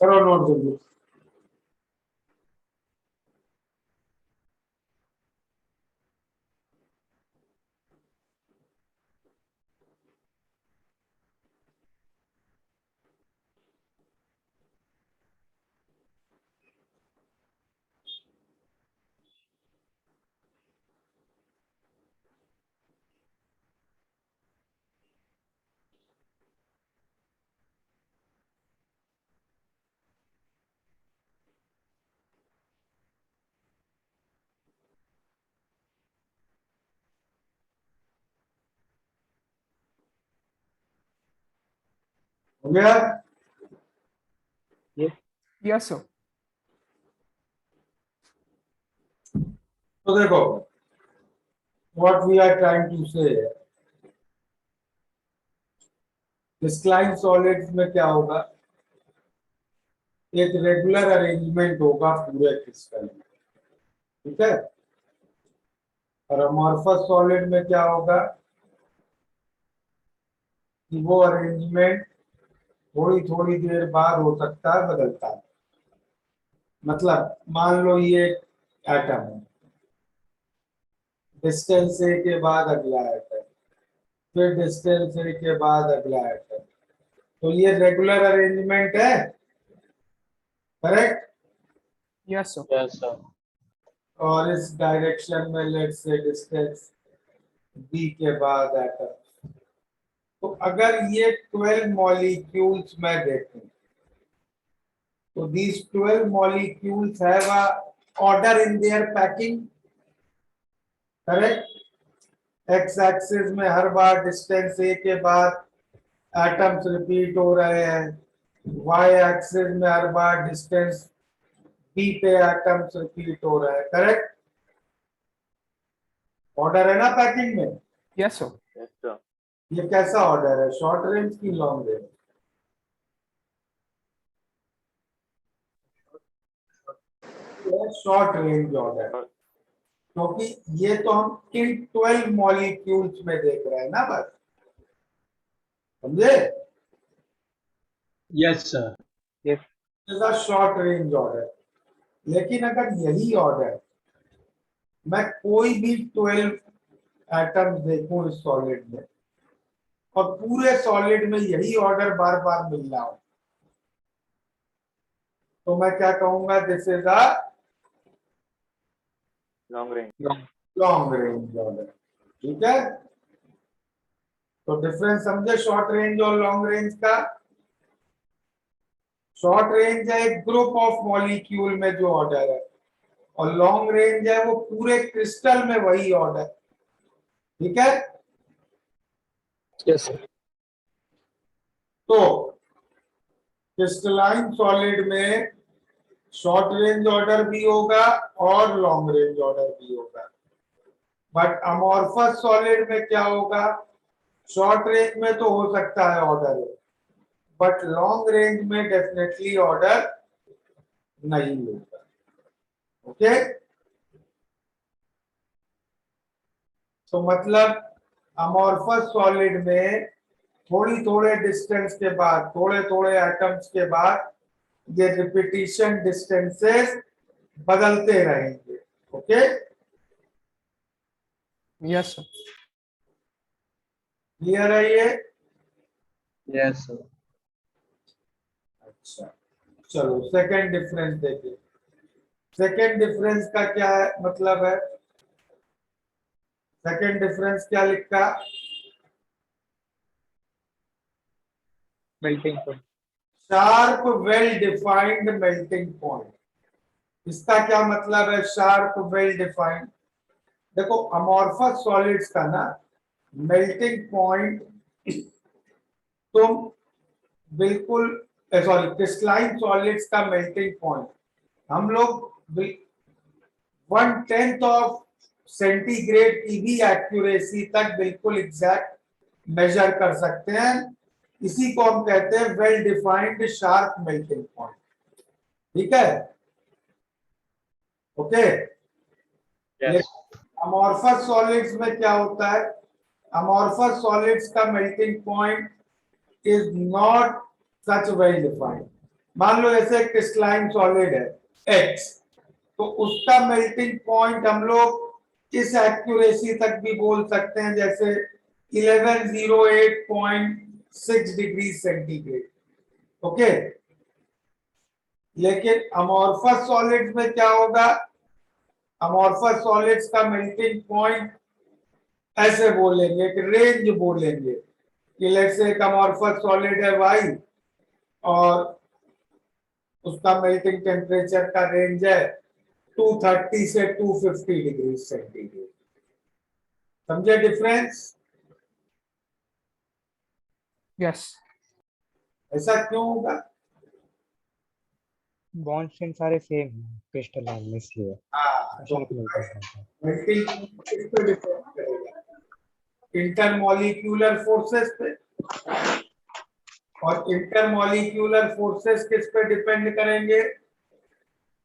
करो नोट जल्दी। हो गया? Yes sir. तो देखो, what we are trying to say, crystalline solids में क्या होगा, एक रेगुलर अरेंजमेंट होगा पूरे क्रिस्टल में, ठीक है। और अमॉर्फस सॉलिड में क्या होगा कि वो अरेंजमेंट थोड़ी थोड़ी देर बाद हो सकता है, बदलता है। मतलब मान लो ये एटम है, डिस्टेंस ए के बाद अगला एटम, फिर डिस्टेंस ए के बाद अगला एटम, तो ये रेगुलर अरेंजमेंट है, करेक्ट। Yes sir. और इस डायरेक्शन में लेट्स से डिस्टेंस बी के बाद एटम। तो अगर ये 12 मॉलिक्यूल्स मैं देखूं, तो these 12 molecules have a order in their packing, correct. X axis में हर बार डिस्टेंस ए के बाद एटम्स रिपीट हो रहे हैं, वाई एक्सिस में हर बार डिस्टेंस बी पे एटम्स रिपीट हो रहे हैं, करेक्ट। ऑर्डर है ना पैकिंग में? Yes sir. ये कैसा ऑर्डर है, शॉर्ट रेंज की long range? Short range order, क्योंकि ये तो हम किन 12 मॉलिक्यूल्स में देख रहे हैं ना, बस, समझे? Yes sir. Short range order. लेकिन अगर यही ऑर्डर मैं कोई भी 12 एटम्स देखूं इस सॉलिड में, और पूरे सॉलिड में यही ऑर्डर बार बार मिल रहा हो, तो मैं क्या कहूंगा, this is a long range order, ठीक है। तो डिफरेंस समझे शॉर्ट रेंज और लॉन्ग रेंज का? शॉर्ट रेंज है एक ग्रुप ऑफ मॉलिक्यूल में जो ऑर्डर है, और लॉन्ग रेंज है वो पूरे क्रिस्टल में वही ऑर्डर, ठीक है। Yes sir. तो क्रिस्टलाइन सॉलिड में शॉर्ट रेंज ऑर्डर भी होगा और लॉन्ग रेंज ऑर्डर भी होगा, बट अमॉर्फस सॉलिड में क्या होगा, शॉर्ट रेंज में तो हो सकता है ऑर्डर, बट लॉन्ग रेंज में डेफिनेटली ऑर्डर नहीं होगा, ओके। तो मतलब अमॉर्फस सॉलिड में थोड़ी थोड़े डिस्टेंस के बाद, थोड़े थोड़े एटम्स के बाद ये रिपीटिशन डिस्टेंसेस बदलते रहेंगे, ओके। Yes sir. क्लियर है ये? Yes sir. अच्छा, चलो सेकंड डिफरेंस देखिए। सेकंड डिफरेंस का क्या मतलब है? सेकंड डिफरेंस क्या लिखा? Melting point. Sharp well defined melting point. इसका क्या मतलब है शार्प वेल डिफाइंड? देखो अमॉर्फस सॉलिड्स का ना मेल्टिंग पॉइंट तुम बिल्कुल, सॉरी, क्रिस्टलाइन सॉलिड्स का मेल्टिंग पॉइंट हम लोग 1/10 ऑफ सेंटीग्रेड की भी एक्यूरेसी तक बिल्कुल एग्जैक्ट मेजर कर सकते हैं। इसी को हम कहते हैं well defined sharp melting point, ठीक है, ओके। अमॉर्फस सॉलिड्स में क्या होता है, अमॉर्फस सॉलिड्स का melting point is not such well defined, मान लो ऐसे क्रिस्टलाइन सॉलिड है X, तो उसका मेल्टिंग पॉइंट हम लोग इस एक्यूरेसी तक भी बोल सकते हैं, जैसे 1108.6 डिग्री सेंटीग्रेड। ओके, लेकिन अमॉर्फस सॉलिड्स में क्या होगा? अमॉर्फस सॉलिड्स का मेल्टिंग पॉइंट ऐसे बोलेंगे कि रेंज बोलेंगे कि लेट्स से एक अमॉर्फस सॉलिड है Y और उसका मेल्टिंग टेम्परेचर का रेंज है 230 से 250 डिग्री सेंटीग्रेड। समझे डिफरेंस? Yes. ऐसा क्यों होगा? बॉन्ड्स इन सारे सेम हैं क्रिस्टल में, इसलिए हाँ, तो शार्प मिलता है। मेल्टिंग किस पे डिपेंड करेगा? इंटरमॉलिक्यूलर फोर्सेस पे। और इंटरमॉलिक्यूलर फोर्सेस किस पे डिपेंड करेंगे?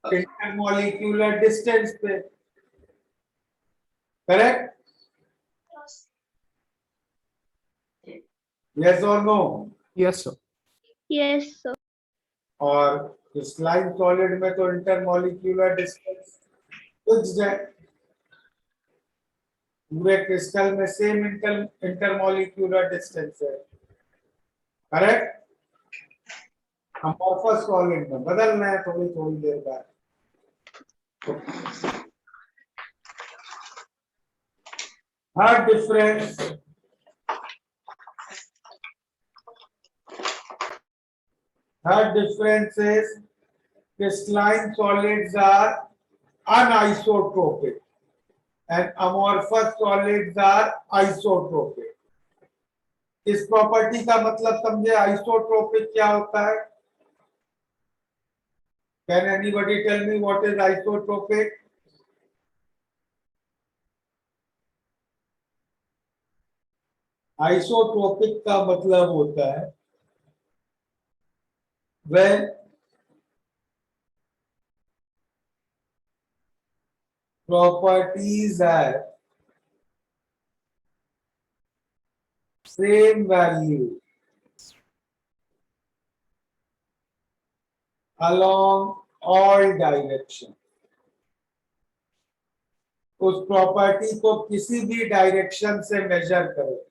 इंटरमॉलिक्यूलर डिस्टेंस पे। करेक्ट? यस और no? Yes, sir. Yes, sir. और क्रिस्टलाइन सॉलिड में तो इंटरमॉलिक्यूलर डिस्टेंस फिक्स्ड है, पूरे क्रिस्टल में सेम इंटरमॉलिक्यूलर डिस्टेंस है। करेक्ट? अमॉर्फस सॉलिड में बदलना है थोड़ी थोड़ी देर बाद। हर difference is crystalline solids are anisotropic and amorphous solids are isotropic। इस प्रॉपर्टी का मतलब समझे? आइसोट्रोपिक क्या होता है? Can anybody tell me what is isotropic? Isotropic का मतलब होता है when properties have same value along all direction। उस प्रॉपर्टी को किसी भी डायरेक्शन से मेजर करो,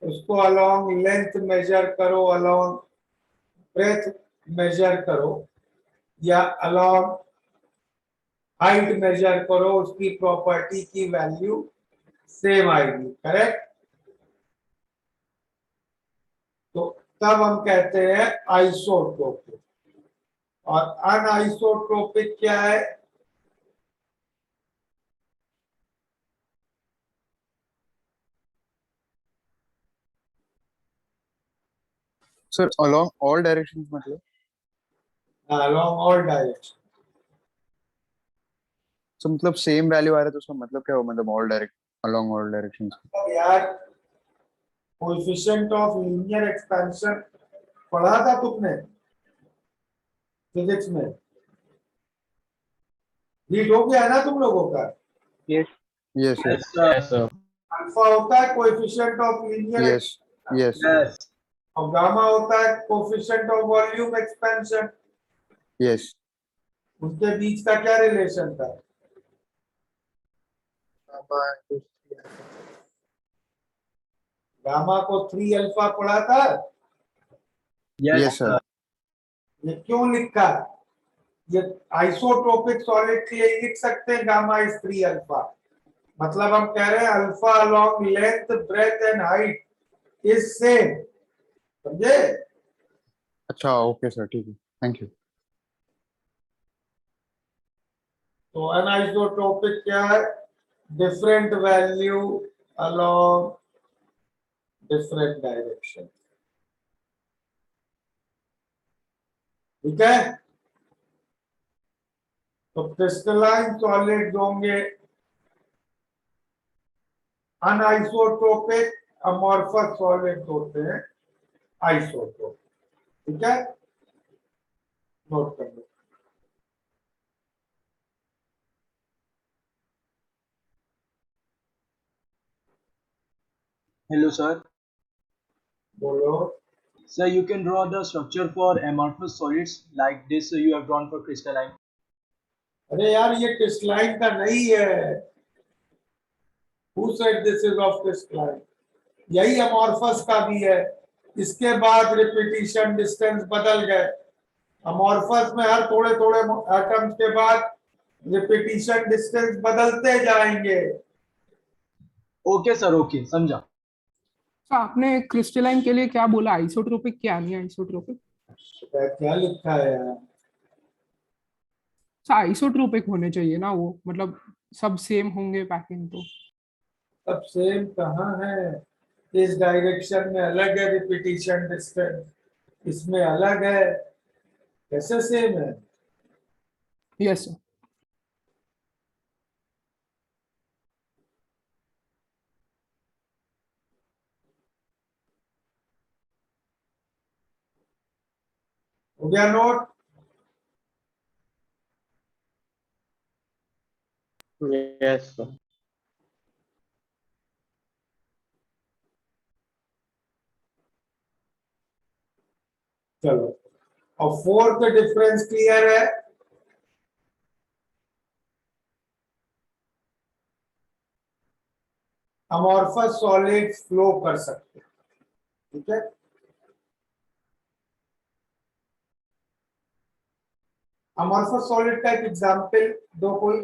उसको अलोंग लेंथ मेजर करो, अलोंग ब्रेथ मेजर करो, या अलोंग हाइट मेजर करो, उसकी प्रॉपर्टी की वैल्यू सेम आएगी। करेक्ट? तो तब हम कहते हैं आइसोट्रोपिक। और अनआइसोट्रोपिक क्या है? सर along all directions मतलब अलोंग ऑल डायरेक्शन। तो मतलब सेम वैल्यू आ रहा है तो उसका मतलब क्या हो? मतलब all direct along all directions। यार कोएफिशिएंट ऑफ लीनियर एक्सपेंशन पढ़ा था तुमने फिजिक्स में? रीड हो गया है ना तुम लोगों का? Yes yes yes yes sir. Alpha होता है coefficient of linear yes yes yes और गामा होता है coefficient of volume expansion. yes उनके बीच का क्या रिलेशन था? गामा को 3 अल्फा पढ़ा था। yes sir ये क्यों लिखा? ये आइसोट्रोपिक सॉलिड के लिए लिख सकते हैं गामा इज 3 अल्फा। मतलब हम कह रहे हैं alpha along length breadth and height is same. समझे? अच्छा ओके सर ठीक है थैंक यू। तो अनआइसोट्रोपिक क्या है? Different value along different direction. ठीक है? तो क्रिस्टलाइन सॉलिड होंगे अनआइसोट्रोपिक, अमॉर्फस सॉलिड होते हैं आइसोट्रोपिक। ठीक है? नोट कर लो। Hello sir. बोलो। So you can draw the structure for amorphous solids like this you have drawn for crystalline. अरे यार ये क्रिस्टलाइन का नहीं है. Who said this is of crystalline? यही अमॉर्फस का भी है. इसके बाद रिपीटिशन डिस्टेंस बदल गए. अमॉर्फस में हर थोड़े थोड़े एटम्स के बाद रिपीटिशन डिस्टेंस बदलते जाएंगे. ओके सर, ओके, समझा. तो आपने क्रिस्टलाइन के लिए क्या बोला, आइसोट्रोपिक क्या नहीं आइसोट्रोपिक? क्या लिखा है यार? आइसोट्रोपिक होने चाहिए ना वो, मतलब सब सेम होंगे पैकिंग तो. सब सेम कहाँ है? इस डायरेक्शन में अलग है रिपीटिशन डिस्टेंस, इसमें अलग है. कैसे सेम है? Yes sir. हो गया नोट? Yes, sir. चलो, और फोर्थ डिफरेंस क्लियर है? अमॉर्फस सॉलिड्स फ्लो कर सकते हैं. ठीक है. अमॉर्फस सॉलिड का एक एग्जांपल दो कोई.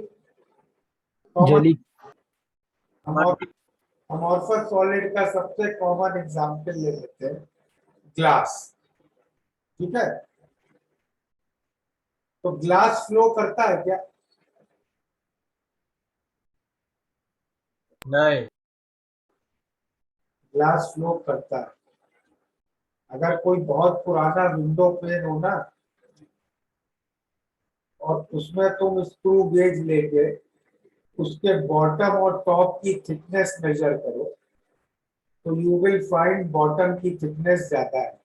जेली। अमॉर्फस सॉलिड का सबसे कॉमन एग्जांपल ले लेते हैं, ग्लास. ठीक है. तो ग्लास फ्लो करता है क्या? नहीं. ग्लास फ्लो करता है. अगर कोई बहुत पुराना विंडो पेन हो ना, और उसमें तुम स्क्रू गेज लेके उसके बॉटम और टॉप की थिकनेस मेजर करो, तो यू विल फाइंड बॉटम की थिकनेस ज्यादा है.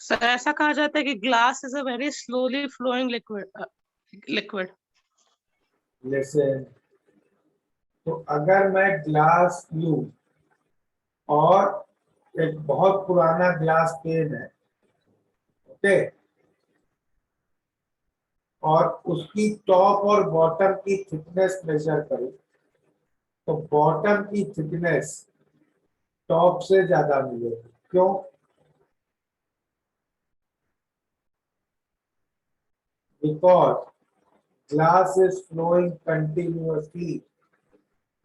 सर ऐसा कहा जाता है कि glass is a very slowly flowing liquid. Listen, तो अगर मैं ग्लास लूं और एक बहुत पुराना ग्लास पेन है, ओके, और उसकी टॉप और बॉटम की थिकनेस मेजर करूं, तो बॉटम की थिकनेस टॉप से ज्यादा मिलेगी. क्यों? Because glass is flowing continuously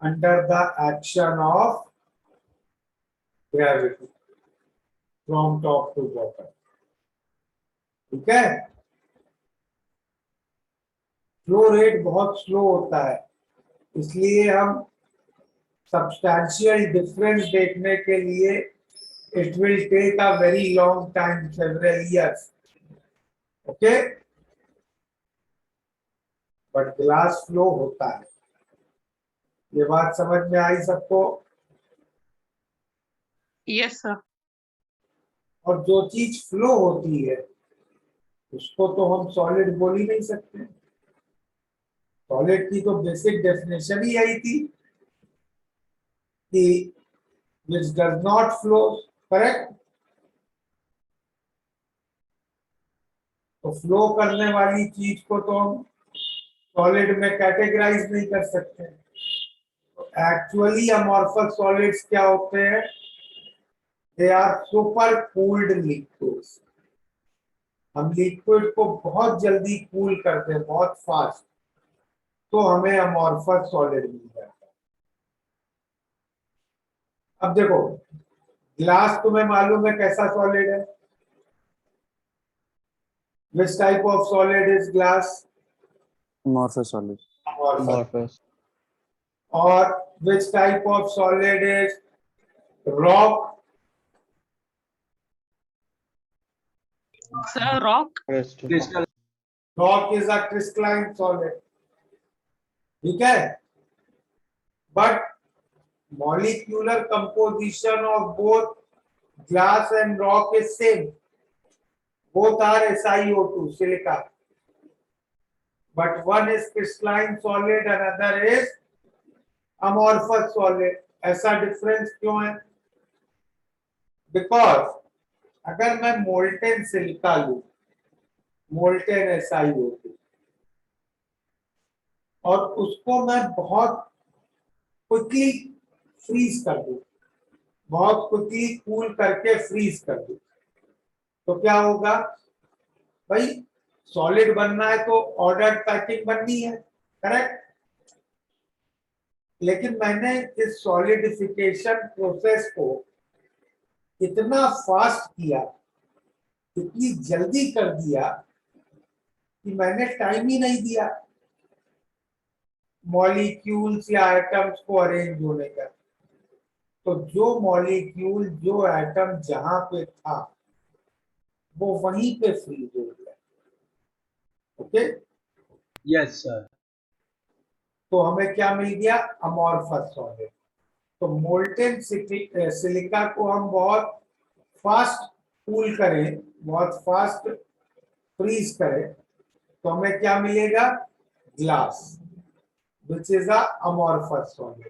under the action of gravity from top to bottom. ठीक है. फ्लो रेट बहुत स्लो होता है, इसलिए हम सब्सटैंशियल डिफरेंस देखने के लिए it will take a very long time, several years. Okay, but glass flow होता है. ये बात समझ में आई सबको? Yes sir. और जो चीज फ्लो होती है उसको तो हम सॉलिड बोल ही नहीं सकते. सॉलिड की तो बेसिक डेफिनेशन ही यही थी कि which does not flow. Correct? तो फ्लो करने वाली चीज को तो हम सॉलिड में कैटेगराइज नहीं कर सकते. एक्चुअली अमॉर्फस सॉलिड्स क्या होते हैं? They are super cooled liquids. हम लिक्विड को बहुत जल्दी कूल करते हैं, बहुत फास्ट, तो हमें अमॉर्फस सॉलिड मिल जाता है. अब देखो, ग्लास तुम्हें मालूम है कैसा सॉलिड है? Which type of solid is glass? amorphous solid. Amorphous. Or which type of solid is rock? Sir rock. Crystal. Rock is a crystalline solid. ठीक है. But molecular composition of both glass and rock is same. Both are SiO2, silica. But one is crystalline solid, another is amorphous solid. ऐसा difference क्यों है? Because अगर मैं molten silica लूं, molten SiO2, और उसको मैं बहुत क्विकली फ्रीज कर दूं, बहुत क्विकली कूल करके फ्रीज कर दूं, तो क्या होगा भाई? सॉलिड बनना है तो ऑर्डर पैकिंग बननी है, करेक्ट? लेकिन मैंने इस सॉलिडिफिकेशन प्रोसेस को इतना फास्ट किया, इतनी जल्दी कर दिया कि मैंने टाइम ही नहीं दिया मॉलिक्यूल्स या एटम्स को अरेंज होने का। तो जो मॉलिक्यूल, जो एटम जहां पे था वो वहीं पे फ्रीज हो गया। Okay, Yes, sir. तो हमें क्या मिल गया? Amorphous solid. तो मोल्टेन सिलिका को हम बहुत फास्ट कूल करें, बहुत फास्ट फ्रीज करें, तो हमें क्या मिलेगा? Glass, which is a amorphous solid.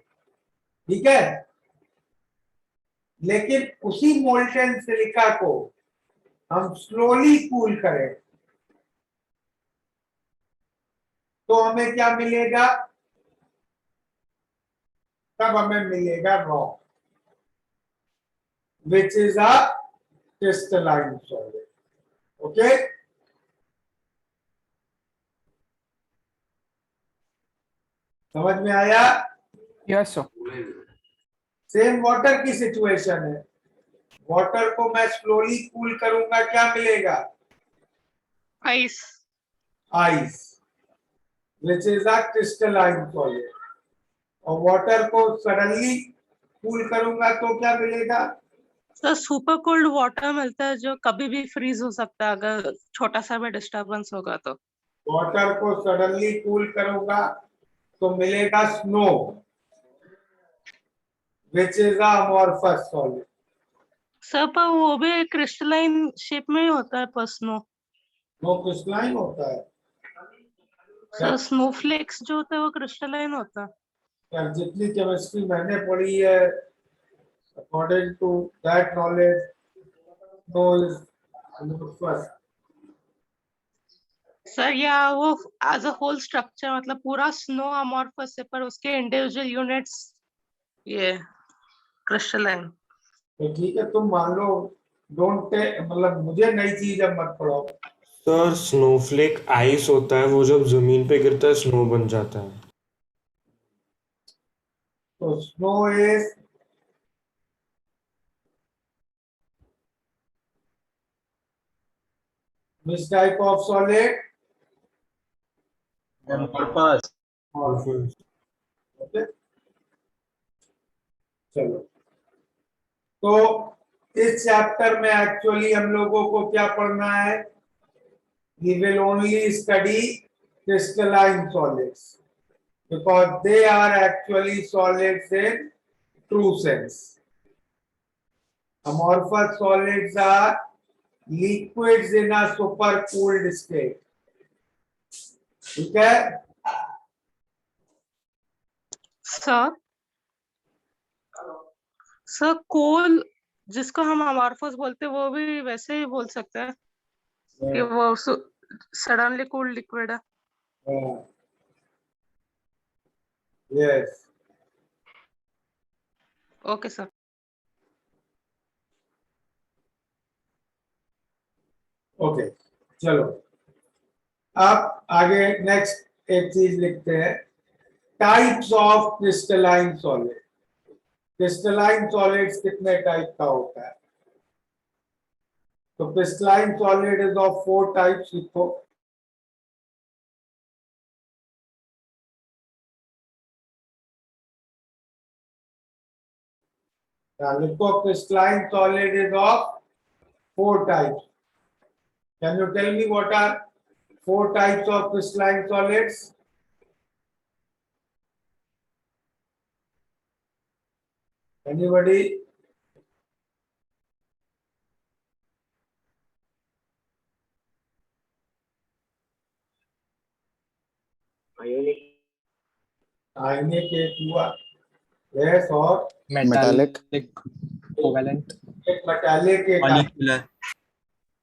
ठीक है? लेकिन उसी मोल्टेन सिलिका को हम स्लोली कूल करें तो हमें क्या मिलेगा? तब हमें मिलेगा rock, which is a crystalline solid. Okay, समझ में आया? Yes sir. सेम वाटर की सिचुएशन है। वाटर को मैं स्लोली कूल करूंगा, क्या मिलेगा? Ice. Ice, which is a crystalline solid. और वाटर को सडनली कूल करूंगा तो क्या मिलेगा? सर सुपर कोल्ड वाटर मिलता है जो कभी भी फ्रीज हो सकता है अगर छोटा सा भी डिस्टरबेंस होगा तो। वाटर को सडनली कूल करूंगा तो मिलेगा snow, which is a amorphous solid. Sir पर वो भी क्रिस्टलाइन शेप में ही होता है पर स्नो। वो क्रिस्टलाइन होता है। सर स्नोफ्लेक्स जो होता है वो क्रिस्टलाइन होता है। यार जितनी केमिस्ट्री मैंने पढ़ी है, according to that knowledge, no is amorphous. Sir या वो एज अ होल स्ट्रक्चर मतलब पूरा स्नो अमॉर्फस है पर उसके इंडिविजुअल यूनिट्स ये क्रिस्टलाइन। तो ठीक है, तुम मान लो, डोंट, मतलब मुझे नई चीज अब मत पढ़ाओ। सर स्नोफ्लेक आइस होता है, वो जब जमीन पे गिरता है स्नो बन जाता है। तो snow is which type of solid? Amorphous. Okay, चलो। तो इस चैप्टर में एक्चुअली हम लोगों को क्या पढ़ना है? We will only study crystalline solids because they are actually solids in true sense. Amorphous solids are liquids in a supercooled state. ठीक है? सर सर कोल जिसको हम अमॉर्फस बोलते हैं वो भी वैसे ही बोल सकते हैं कि वो सडनली कूल्ड लिक्विड है। Yes, okay sir. ओके, चलो अब आगे नेक्स्ट एक चीज लिखते हैं, types of crystalline solid. Crystalline solids कितने टाइप का होता है? तो crystalline solid is of 4 types. लिखो, लिखो, crystalline solid is of 4 types. Can you tell me what are 4 types of crystalline solids? Anybody? Ionic. Ionic एक हुआ, यस, और मेटालिक, कोवेलेंट, एक मेटालिक, एक Molecular.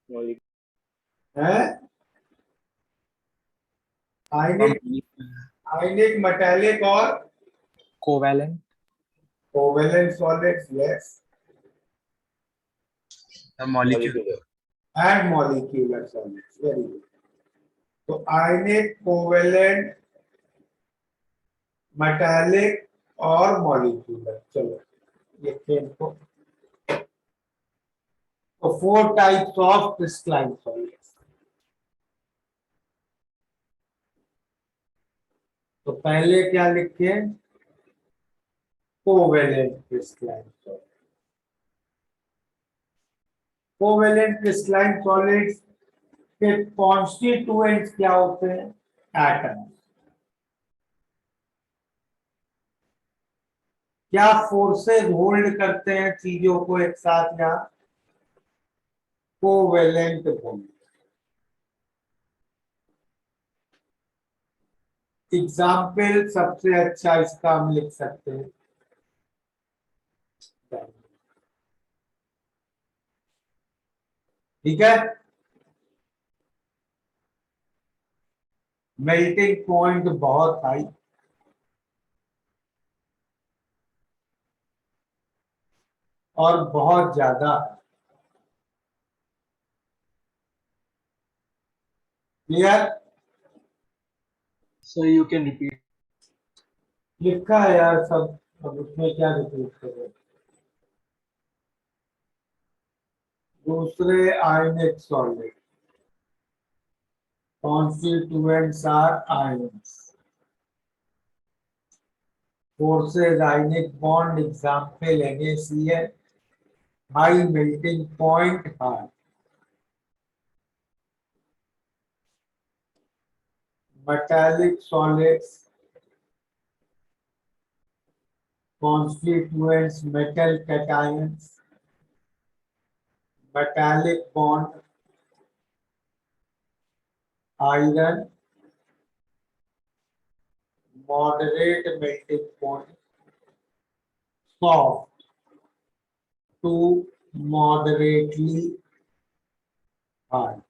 है आयनिक आयनिक मेटालिक और covalent covalent solids, yes, molecule and molecular solids, very good. तो आयनिक, covalent, metallic और molecular, चलो लिखते हैं इनको। तो 4 टाइप्स ऑफ क्रिस्टलाइन सॉलिड्स। तो पहले क्या लिखे, covalent crystalline solid. Covalent crystalline solids के कॉन्स्टिट्यूएंट्स क्या होते हैं, एटम्स। क्या फोर्सेस होल्ड करते हैं चीजों को एक साथ, या कोवेलेंट बॉन्ड। एग्जाम्पल सबसे अच्छा इसका हम लिख सकते हैं, ठीक है। मेल्टिंग पॉइंट बहुत हाई, और बहुत ज्यादा, clear. So you can repeat. लिखा है यार सब, अब उसमें क्या रिपीट करें। दूसरे आयनिक solid constituents are ions. Forces ionic bond, example NaCl, high melting point, high. Metallic solids, constituents metal cations, metallic bond, iron, moderate melting point, soft to moderately hard.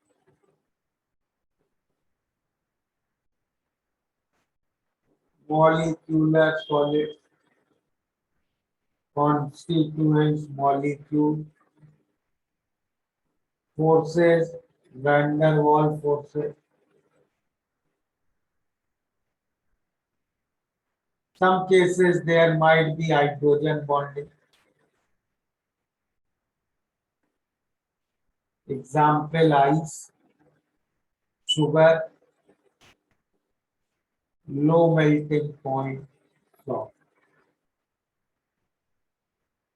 Molecular solid, constituents molecule, forces, van der Waals forces. Some cases there might be hydrogen bonding. Example ice, sugar, low melting point, soft.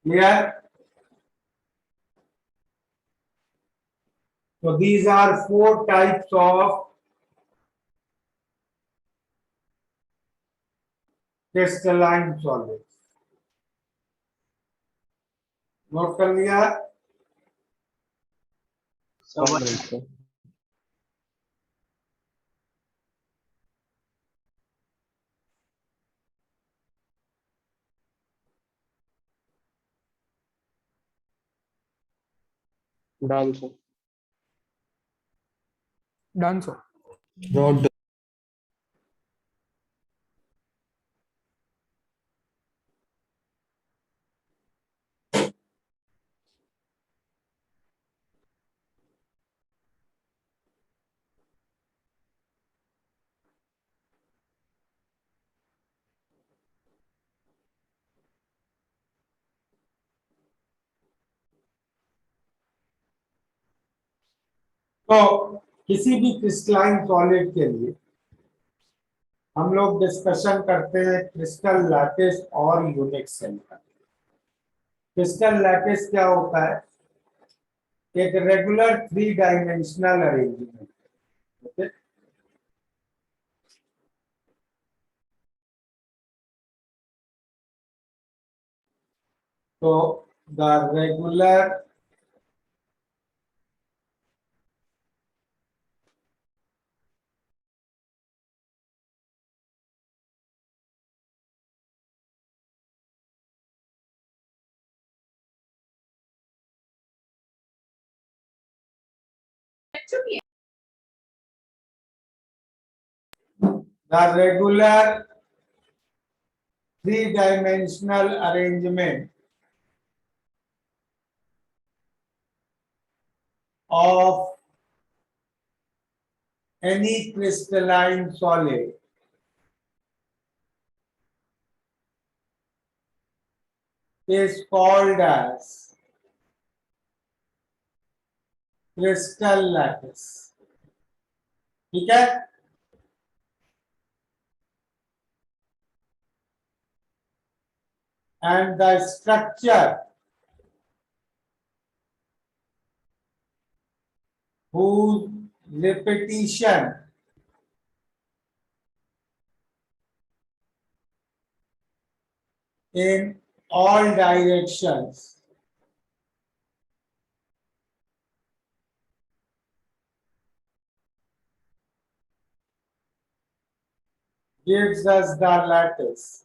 Clear? So these are 4 types of crystalline solids. Note कर लिया? So what, done sir. Done sir. Not तो किसी भी crystalline solid के लिए हम लोग discussion करते हैं क्रिस्टल लैटिस और यूनिक सेल का। क्रिस्टल लैटिस क्या होता है, एक रेगुलर 3 डायमेंशनल अरेंजमेंट, ओके। तो the regular The regular three-dimensional arrangement of any crystalline solid is called as crystal lattice. ठीक है? And the structure whose repetition in all directions gives us the lattice.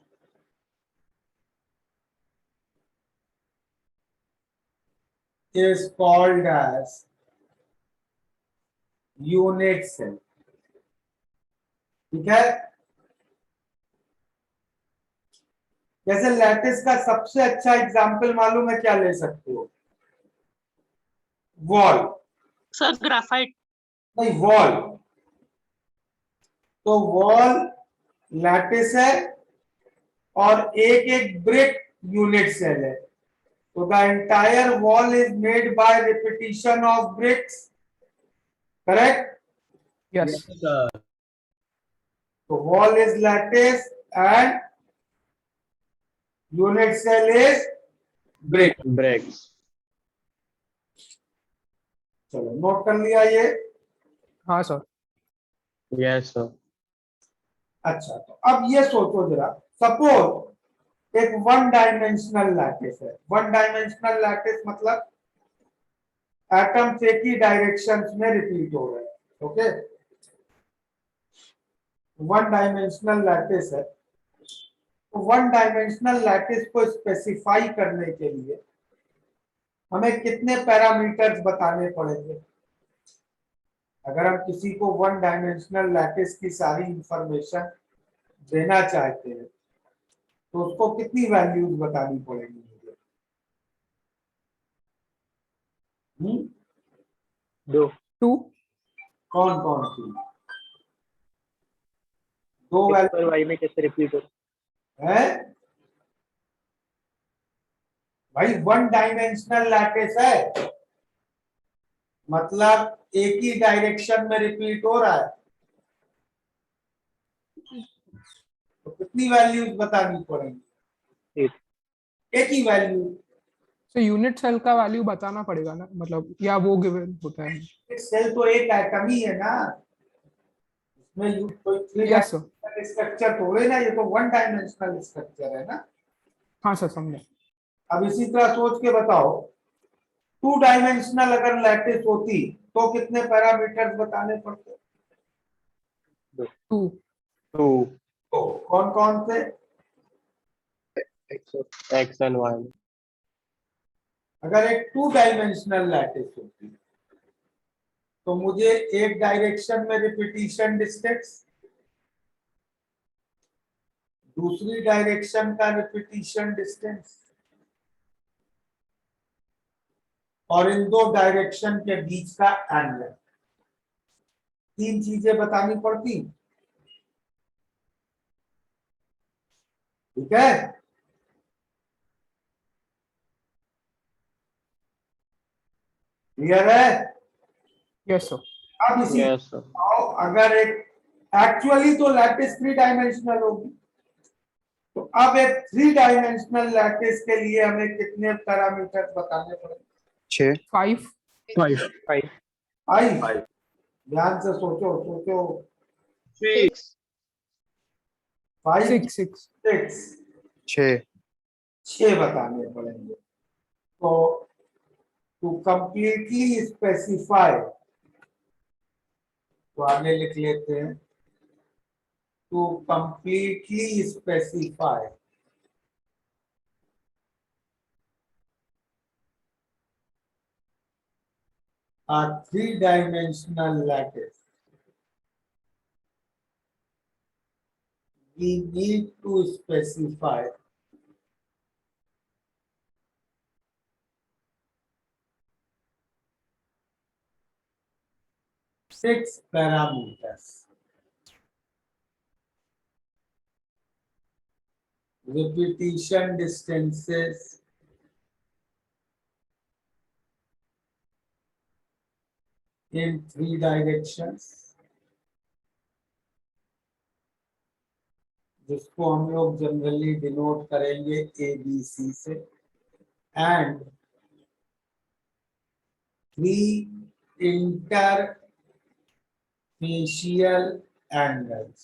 Is called as unit cell. ठीक है? जैसे lattice का सबसे अच्छा example मालूम है क्या ले सकते हो? वॉल। Sir graphite. नहीं, वॉल। तो वॉल लैटिस है और एक एक ब्रिक यूनिट सेल है। So the entire wall is made by repetition of bricks, correct? Yes. sir. So wall is lattice and unit cell is brick. Bricks. चलो note कर लिया ये? हाँ सर। Yes, sir. अच्छा, तो अब ये सोचो जरा, सपोज एक वन डायमेंशनल लैटिस है। वन डायमेंशनल लैटिस मतलब एटम्स एक ही डायरेक्शंस में रिपीट हो रहे हैं। ओके, वन डायमेंशनल लैटिस है। तो वन डायमेंशनल लैटिस को स्पेसिफाई करने के लिए हमें कितने पैरामीटर्स बताने पड़ेंगे? अगर हम किसी को वन डायमेंशनल लैटिस की सारी इंफॉर्मेशन देना चाहते हैं तो उसको कितनी वैल्यूज बतानी पड़ेगी मुझे? दो। 2। कौन कौन सी? दो X वैल्यू और Y में कैसे रिपीट हो? है भाई? वन डायमेंशनल लैटिस है मतलब एक ही डायरेक्शन में रिपीट हो रहा है, तो कितनी वैल्यूज बतानी पड़ेंगी? एक। एक ही वैल्यू। तो यूनिट सेल का वैल्यू बताना पड़ेगा ना, मतलब, या वो गिवन होता है? सेल तो एक एटम ही है ना, इसमें कोई three yes sir. Dimensional structure थोड़े ना, ये तो वन डायमेंशनल स्ट्रक्चर है ना। हाँ सर, समझे। अब इसी तरह सोच के बताओ, टू डायमेंशनल अगर लैटिस होती तो कितने पैरामीटर्स बताने पड़ते? 2। टू। तो कौन कौन से? X and Y. अगर एक टू डायमेंशनल लैटिस होती तो मुझे एक डायरेक्शन में रिपीटिशन डिस्टेंस, दूसरी डायरेक्शन का रिपीटिशन डिस्टेंस और इन दो डायरेक्शन के बीच का एंगल, तीन चीजें बतानी पड़ती। ठीक है? क्लियर है? Yes sir. अब इसी Yes, sir. अगर एक एक्चुअली तो लैटिस थ्री डायमेंशनल होगी, तो अब एक थ्री डायमेंशनल लैटिस के लिए हमें कितने पैरामीटर बताने पड़ेंगे? 6। 5। 5. फाइव। ध्यान से सोचो सोचो। 6. 5 6। 6 6। 6 बताने पड़ेंगे। तो टू कंप्लीटली स्पेसिफाई, तो आगे लिख लेते हैं, to completely specify a three-dimensional lattice, we need to specify six parameters. Repetition distances, in three directions, जिसको हम लोग जनरली डिनोट करेंगे ABC से, and three interfacial angles,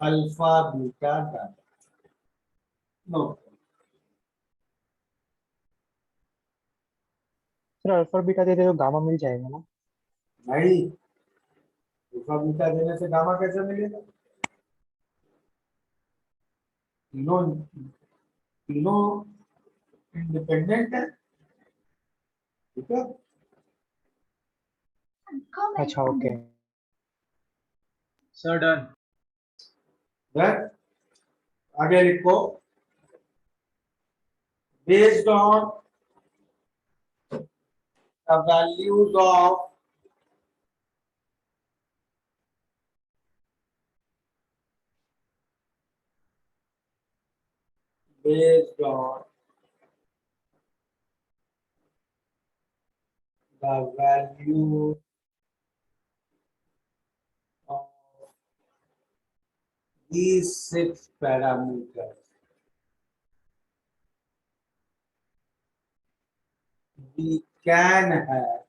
alpha beta gamma. No, sir alpha beta दे दे तो gamma मिल जाएगा ना? नहीं, अल्फा बीटा देने से गामा कैसे मिलेगा? तीनों तीनों इंडिपेंडेंट है, ठीक है. अच्छा ओके. Sir, done. Then, आगे लिखो, based on the values of based on the value of these six parameters, we can have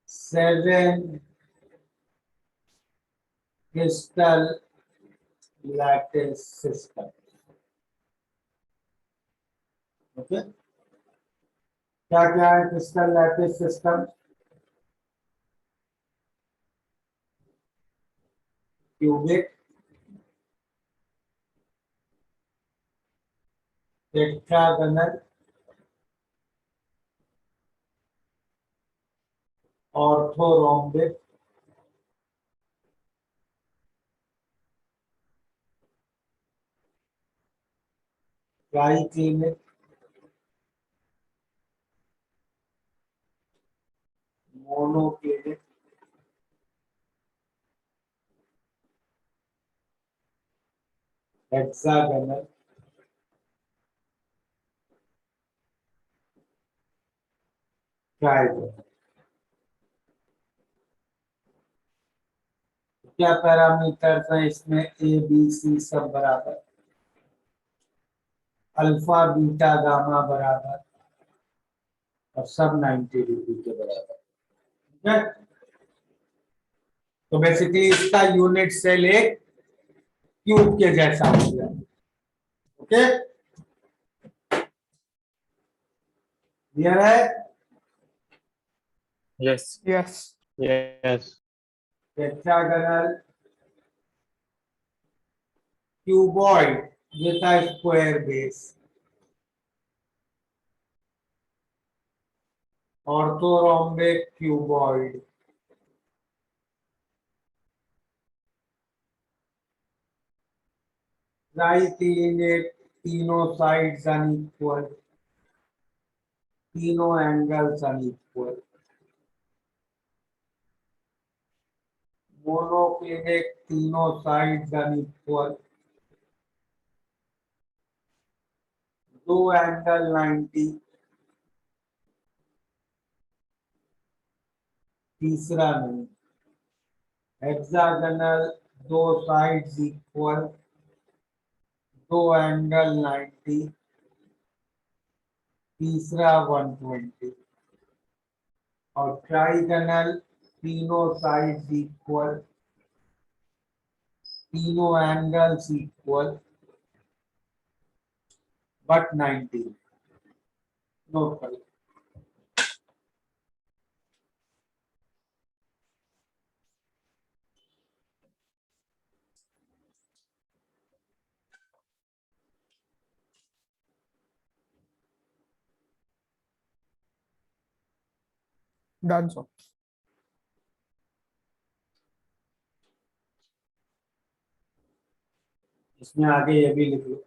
seven crystal lattice systems. Okay, क्या क्या है crystal lattice system? Cubic, tetragonal, orthorhombic, triclinic, monoclinic, hexagonal, trigonal. क्या parameters हैं इसमें? A B C सब बराबर, alpha beta gamma बराबर, और सब 90 डिग्री के बराबर. ठीक है, तो बेसिकली इसका यूनिट सेल एक क्यूब के जैसा हो गया. ओके, क्लियर है? Yes. Yes. Yes. Tetragonal, cuboid with a square base, orthorhombic cuboid, triclinic, तीनों साइड्स अनइक्वल, तीनों एंगल्स अनइक्वल, मोनोक्लिनिक, तीनों साइड्स अनइक्वल, दो एंगल 90, तीसरा नहीं. हेक्सागोनल, दो साइड्स इक्वल, दो एंगल 90, तीसरा 120. और ट्राइगोनल, तीनों साइड्स इक्वल, तीनों एंगल्स इक्वल, बट 90. नोट करें. Done sir. इसमें आगे ये भी लिख लो।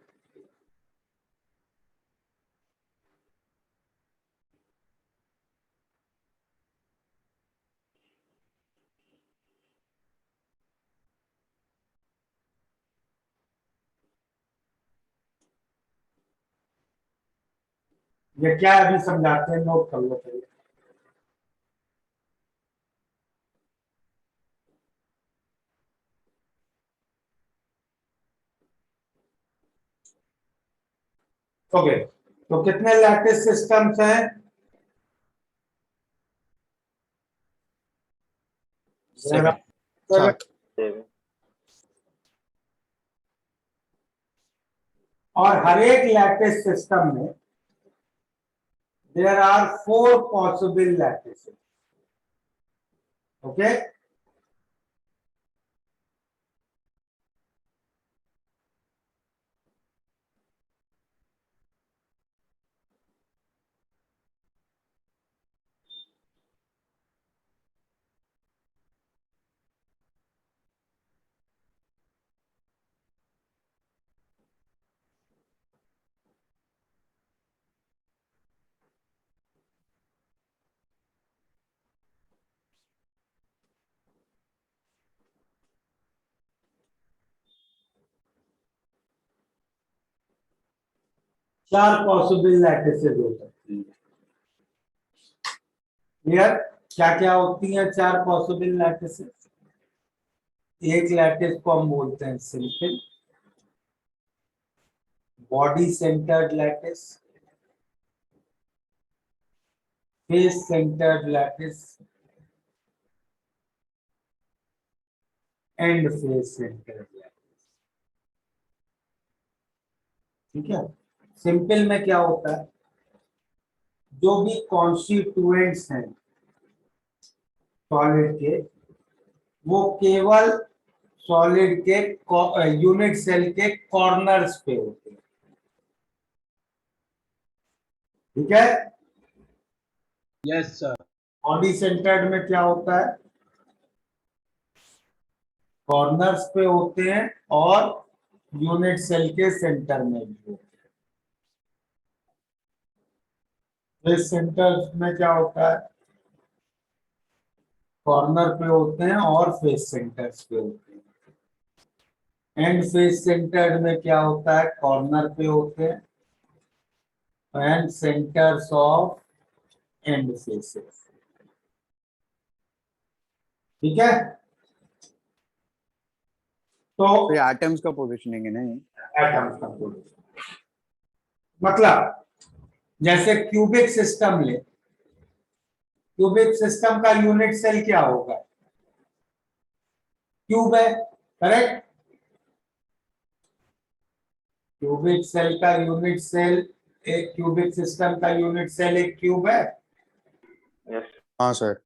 ये क्या है अभी समझाते हैं, नोट कर लो पहले। ओके, तो कितने लैटिस सिस्टम्स हैं? सेवन। Seven. और हर एक लैटिस सिस्टम में there are 4 possible lattice. Okay, 4 possible lattices हो सकती है। क्लियर? क्या क्या होती हैं 4 पॉसिबल लैटिसेस? एक लैटिस को हम बोलते हैं simple, body centred lattice, face centred lattice, and face centred lattice. ठीक है, सिंपल में क्या होता है, जो भी कॉन्स्टिट्यूएंट्स हैं सॉलिड के, वो केवल सॉलिड के यूनिट सेल के कॉर्नर्स पे होते हैं। ठीक है, Yes, sir. बॉडी सेंटर्ड में क्या होता है, कॉर्नर्स पे होते हैं और यूनिट सेल के सेंटर में भी होते हैं। फेस सेंटर में क्या होता है, कॉर्नर पे होते हैं और फेस सेंटर्स पे होते हैं। एंड फेस सेंटर में क्या होता है, कॉर्नर पे होते हैं and centres of and faces. ठीक है, तो तो ये एटम्स का पोजीशनिंग है ना ये? एटम्स का पोजीशन, मतलब जैसे क्यूबिक सिस्टम ले, क्यूबिक सिस्टम का यूनिट सेल क्या होगा, क्यूब है, करेक्ट? क्यूबिक सेल का यूनिट सेल, एक क्यूबिक सिस्टम का यूनिट सेल एक क्यूब है। हाँ सर।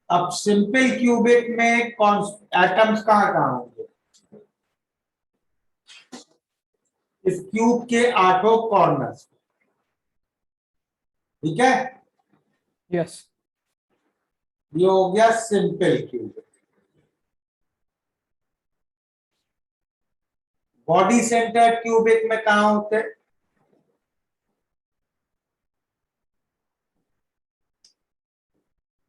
अब सिंपल क्यूबिक में एटम्स कहाँ कहाँ होंगे, इस क्यूब के 8 कॉर्नर्स। ठीक है, यस। ये हो गया simple cubic. Body centred cubic में कहाँ होते हैं,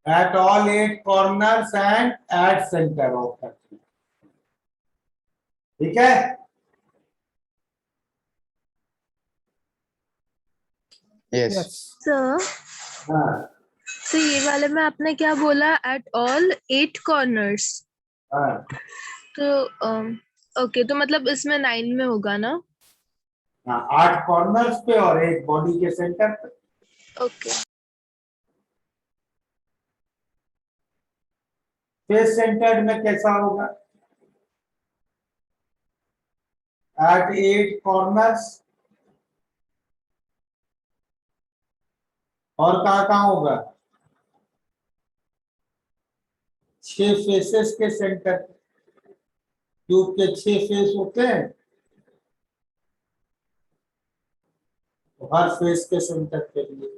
at all 8 corners and at center of the cube. ठीक है? Yes. यस सर हाँ तो ये वाले में आपने क्या बोला, एट ऑल 8 कॉर्नर्स, हाँ तो ओके, तो मतलब इसमें 9 में होगा ना? हाँ, 8 कॉर्नर्स पे और एक बॉडी के सेंटर पे। ओके फेस सेंटर्ड में कैसा होगा? एट 8 कॉर्नर्स, और कहाँ होगा? 6 फेसेस के सेंटर। ट्यूब के 6 फेस होते हैं, तो हर फेस के सेंटर के लिए।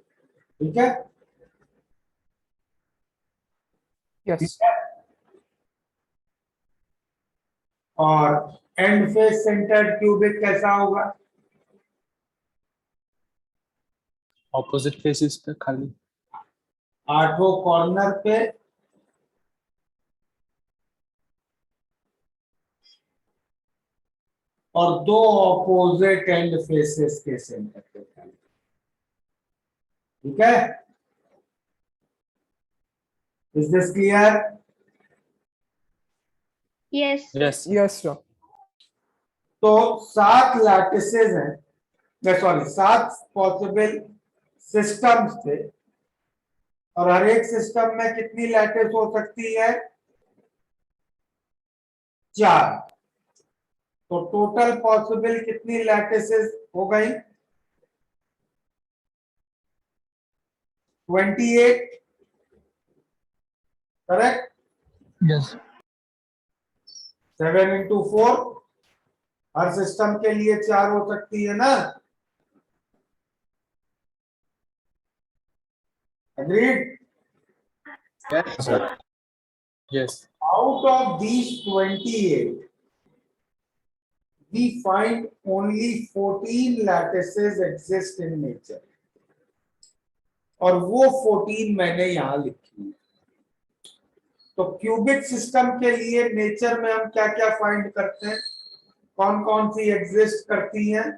ठीक है? यस और एंड फेस सेंटर क्यूबिक कैसा होगा? ऑपोजिट फेसेस पे खाली। 8 कॉर्नर पे और 2 ऑपोजिट एंड फेसेस के सेंटर पे खाली। ठीक है? Is this clear? Yes yes yes sir तो 7 लैटिसेस हैं, सॉरी 7 पॉसिबल सिस्टम्स थे, और हर एक सिस्टम में कितनी लैटिस हो सकती है? 4। तो टोटल पॉसिबल कितनी लैटिसेस हो गई? 28। करेक्ट? यस 7 इंटू 4, हर सिस्टम के लिए 4 हो सकती है ना? Agreed? Sir yes Out of these 28, we find only 14 lattices exist in nature. और वो 14 मैंने यहां लिखी है। तो क्यूबिक सिस्टम के लिए नेचर में हम क्या क्या फाइंड करते हैं? कौन कौन सी एग्जिस्ट करती हैं?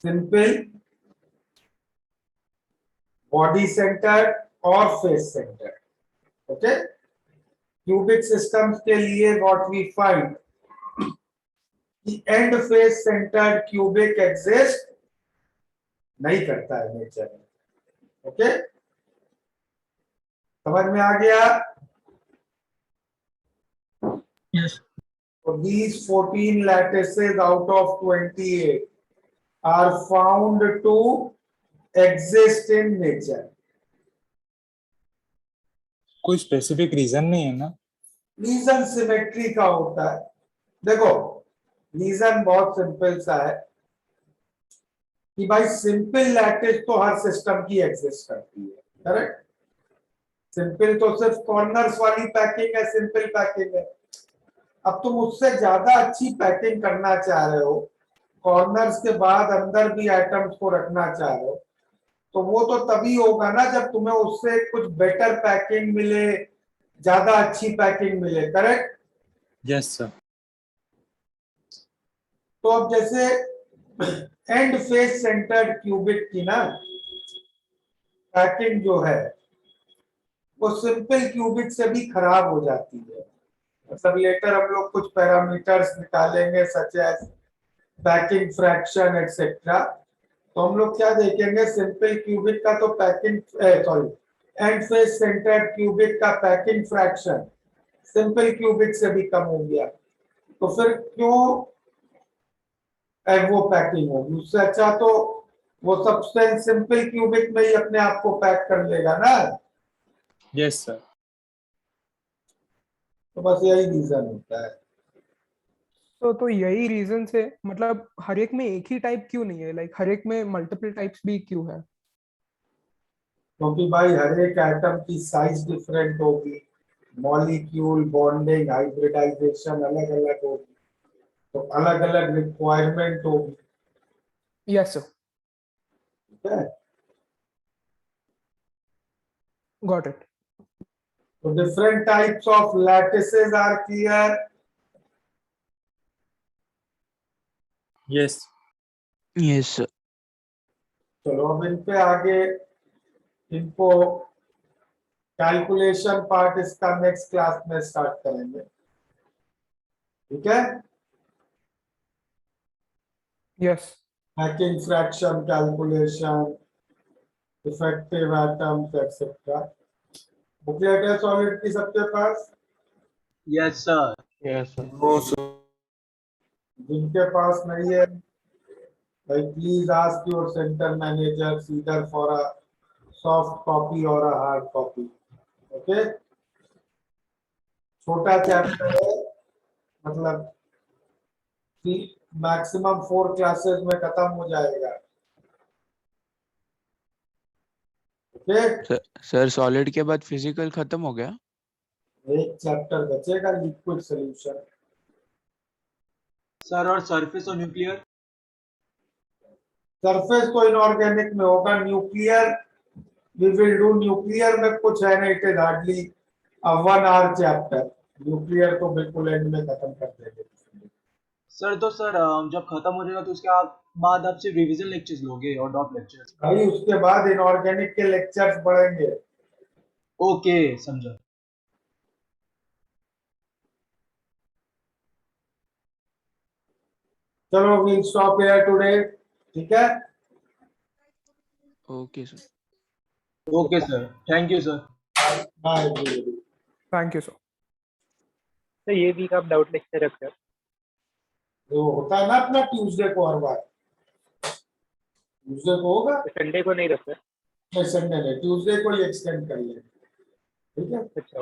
सिंपल, बॉडी सेंटर और face centre. Okay? Cubic systems के लिए what we find, and face centre cubic exist नहीं करता है नेचर में। ओके? समझ में आ गया? Yes So these 14 lattices out of 28 are found to exist in nature. कोई स्पेसिफिक रीजन नहीं है ना? रीजन सिमेट्री का होता है। देखो, रीजन बहुत सिंपल सा है कि भाई सिंपल लैटिस तो हर सिस्टम की एग्जिस्ट करती है। करेक्ट? सिंपल तो सिर्फ कॉर्नर्स वाली पैकिंग है, सिंपल पैकिंग है। अब तुम उससे ज्यादा अच्छी पैकिंग करना चाह रहे हो, कॉर्नर्स के बाद अंदर भी आइटम्स को रखना चाह रहे हो, तो वो तो तभी होगा ना जब तुम्हें उससे कुछ बेटर पैकिंग मिले, ज्यादा अच्छी पैकिंग मिले। करेक्ट? यस सर तो अब जैसे एंड फेस सेंटर्ड क्यूबिक की ना पैकिंग जो है वो सिंपल क्यूबिक से भी खराब हो जाती है। मतलब लेटर हम लोग कुछ पैरामीटर्स निकालेंगे such as packing fraction etcetera, तो हम लोग क्या देखेंगे, सिंपल क्यूबिक का तो packing, sorry, and face centred cubic का पैकिंग फ्रैक्शन सिंपल क्यूबिक से भी कम हो गया, तो फिर क्यों वो पैकिंग होगी? उससे अच्छा तो वो सब्सटेंस सिंपल क्यूबिक में ही अपने आप को पैक कर लेगा ना। यस सर तो बस यही रीजन होता है। तो यही रीजन से मतलब हर एक में एक ही टाइप क्यों नहीं है, लाइक हर एक में मल्टीपल टाइप्स भी क्यों है? क्योंकि भाई हर एक एटम की साइज डिफरेंट होगी, मॉलिक्यूल बॉन्डिंग हाइब्रिडाइजेशन अलग अलग होगी, तो अलग अलग रिक्वायरमेंट होगी। यस सर ठीक है? गॉट इट तो different types of lattices are clear. Yes. Yes, sir. चलो अब इन पे आगे इनको कैलकुलेशन पार्ट इसका नेक्स्ट क्लास में स्टार्ट करेंगे, ठीक है? Yes Hacking fraction calculation, effective atoms, etc. Booklet है सॉलिड की सबके पास? Yes, sir. Yes, sir. No sir. जिनके पास नहीं है, भाई please ask your centre manager either for a soft copy or a hard copy. Okay, छोटा चैप्टर है, मतलब मैक्सिमम 4 क्लासेस में खत्म हो जाएगा। ओके, सर सॉलिड के बाद फिजिकल खत्म हो गया? एक चैप्टर बचेगा, लिक्विड सॉल्यूशन। Sir, और surface और nuclear? सरफेस तो इनऑर्गेनिक में होगा, nuclear we will do. Nuclear में कुछ है नहीं, it is hardly 1 hour chapter. Nuclear तो बिल्कुल एंड में खत्म कर देंगे। सर तो सर जब खत्म हो जाएगा तो उसके बाद आप सिर्फ रिवीजन लेक्चर्स लोगे और ड्रॉप लेक्चर्स? भाई उसके बाद इनऑर्गेनिक के लेक्चर्स बढ़ेंगे। ओके, समझा। चलो वी स्टॉप हियर टुडे, ठीक है? Okay sir. Okay sir, thank you sir. Bye. Thank you sir. तो ये वीक आप डाउट लेक्चर रखते हो? जो होता है ना अपना ट्यूसडे को, हर बार ट्यूसडे को होगा। संडे को नहीं रखते? नहीं, संडे नहीं, ट्यूसडे को ही एक्सटेंड कर लेंगे, ठीक है? अच्छा।